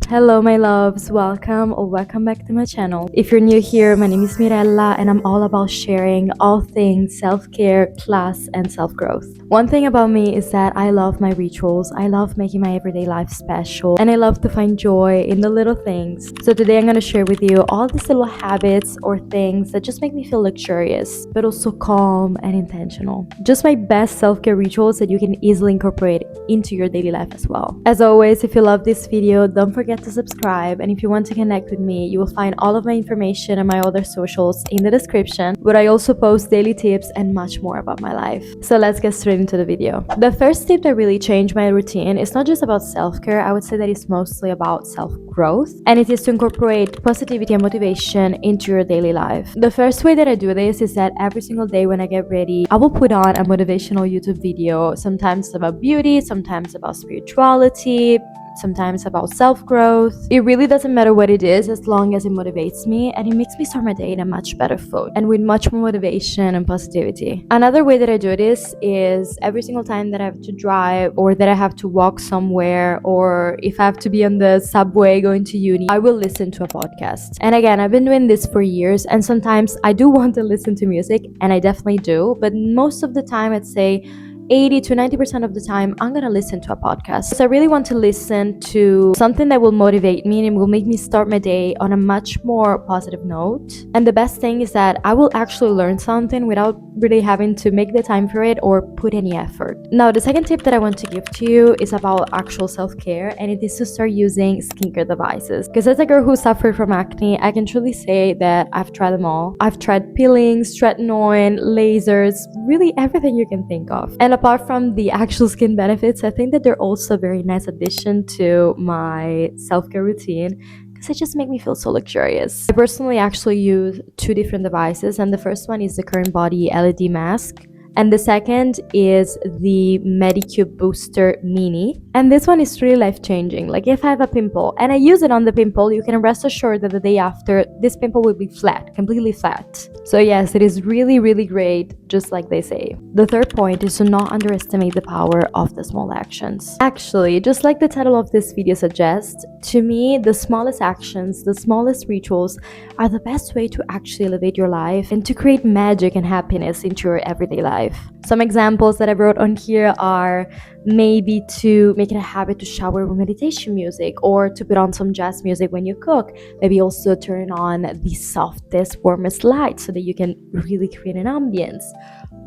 Hello my loves, welcome or welcome back to my channel. If you're new here, my name is Mirella and I'm all about sharing all things self-care, class and self-growth. One thing about me is that I love my rituals, I love making my everyday life special, and I love to find joy in the little things. So today I'm going to share with you all these little habits or things that just make me feel luxurious, but also calm and intentional. Just my best self-care rituals that you can easily incorporate into your daily life as well. As always, if you love this video, don't forget to subscribe, and if you want to connect with me, you will find all of my information and my other socials in the description, where I also post daily tips and much more about my life. So let's get straight into the video. The first tip that really changed my routine is not just about self-care, I would say that it's mostly about self-growth, and it is to incorporate positivity and motivation into your daily life. The first way that I do this is that every single day when I get ready, I will put on a motivational YouTube video, sometimes about beauty, sometimes about spirituality, sometimes about self-growth. It really doesn't matter what it is as long as it motivates me and it makes me start my day in a much better foot and with much more motivation and positivity. Another way that I do this is every single time that I have to drive or that I have to walk somewhere, or if I have to be on the subway going to uni, I will listen to a podcast. And again, I've been doing this for years, and sometimes I do want to listen to music, and I definitely do, but most of the time I'd say 80 to 90% of the time, I'm gonna listen to a podcast. So I really want to listen to something that will motivate me and will make me start my day on a much more positive note. And the best thing is that I will actually learn something without really having to make the time for it or put any effort. Now, the second tip that I want to give to you is about actual self-care, and it is to start using skincare devices. Because as a girl who suffered from acne, I can truly say that I've tried them all. I've tried peelings, tretinoin, lasers, really everything you can think of. And apart from the actual skin benefits, I think that they're also a very nice addition to my self-care routine because it just make me feel so luxurious. I personally actually use two different devices, and the first one is the Current Body LED mask, and the second is the Medicube Booster Mini. And this one is really life-changing. Like if I have a pimple and I use it on the pimple, you can rest assured that the day after, this pimple will be flat, completely flat. So yes, it is really, really great, just like they say. The third point is to not underestimate the power of the small actions. Actually, just like the title of this video suggests, to me, the smallest actions, the smallest rituals are the best way to actually elevate your life and to create magic and happiness into your everyday life. Some examples that I wrote on here are maybe to make it a habit to shower with meditation music, or to put on some jazz music when you cook. Maybe also turn on the softest, warmest light so that you can really create an ambience.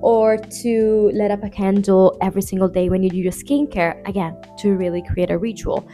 Or to light up a candle every single day when you do your skincare, again, to really create a ritual.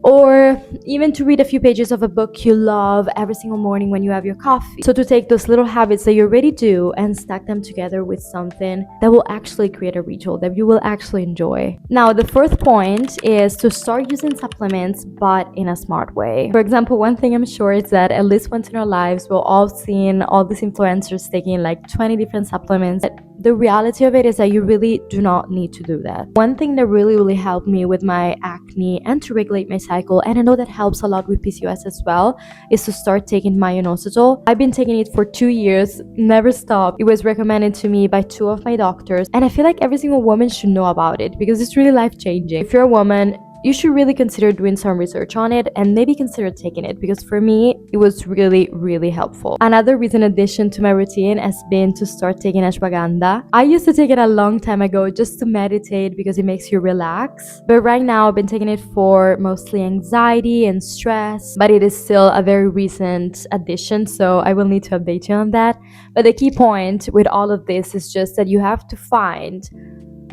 Or even to read a few pages of a book you love every single morning when you have your coffee. So to take those little habits that you already do and stack them together with something that will actually create a ritual that you will actually enjoy. Now, the fourth point is to start using supplements, but in a smart way. For example, one thing I'm sure is that at least once in our lives, we've all seen all these influencers taking like 20 different supplements. The reality of it is that you really do not need to do that. One thing that really helped me with my acne and to regulate my cycle, and I know that helps a lot with PCOS as well, is to start taking myo-inositol. I've been taking it for 2 years, never stopped. It was recommended to me by 2 of my doctors, and I feel like every single woman should know about it because it's really life-changing. If you're a woman, you should really consider doing some research on it and maybe consider taking it, because for me, it was really helpful. Another recent addition to my routine has been to start taking ashwagandha. I used to take it a long time ago just to meditate because it makes you relax. But right now, I've been taking it for mostly anxiety and stress, but it is still a very recent addition, so I will need to update you on that. But the key point with all of this is just that you have to find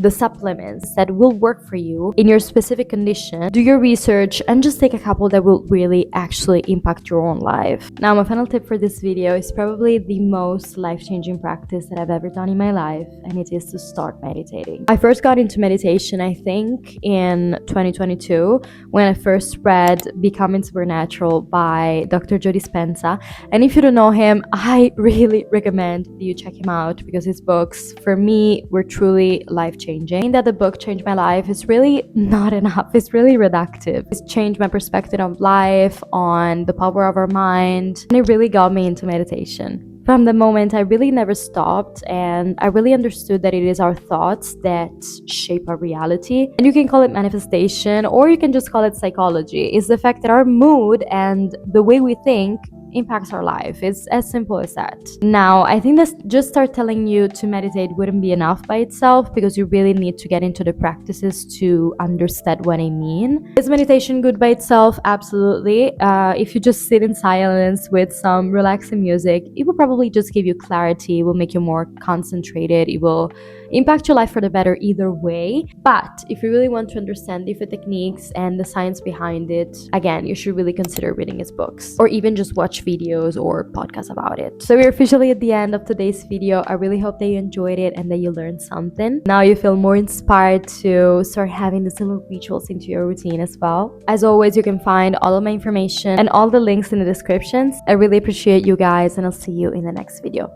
the supplements that will work for you in your specific condition. Do your research and just take a couple that will really actually impact your own life. Now, my final tip for this video is probably the most life-changing practice that I've ever done in my life, and it is to start meditating. I first got into meditation, I think, in 2022 when I first read Becoming Supernatural by Dr. Joe Dispenza. And if you don't know him, I really recommend that you check him out because his books, for me, were truly life-changing. That the book changed my life is really not enough. It's really reductive. It's changed my perspective of life, on the power of our mind, and it really got me into meditation. From the moment, I really never stopped, and I really understood that it is our thoughts that shape our reality. And you can call it manifestation, or you can just call it psychology. It's the fact that our mood and the way we think impacts our life. It's as simple as that. Now, I think that just start telling you to meditate wouldn't be enough by itself, because you really need to get into the practices to understand what I mean. Is meditation good by itself? Absolutely. If you just sit in silence with some relaxing music, it will probably just give you clarity. It will make you more concentrated. It will impact your life for the better either way. But if you really want to understand different techniques and the science behind it, again, you should really consider reading his books, or even just watch videos or podcasts about it. So we're officially at the end of today's video. I really hope that you enjoyed it and that you learned something. Now you feel more inspired to start having these little rituals into your routine as well. As always, you can find all of my information and all the links in the descriptions. I really appreciate you guys, and I'll see you in the next video.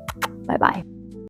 Bye bye.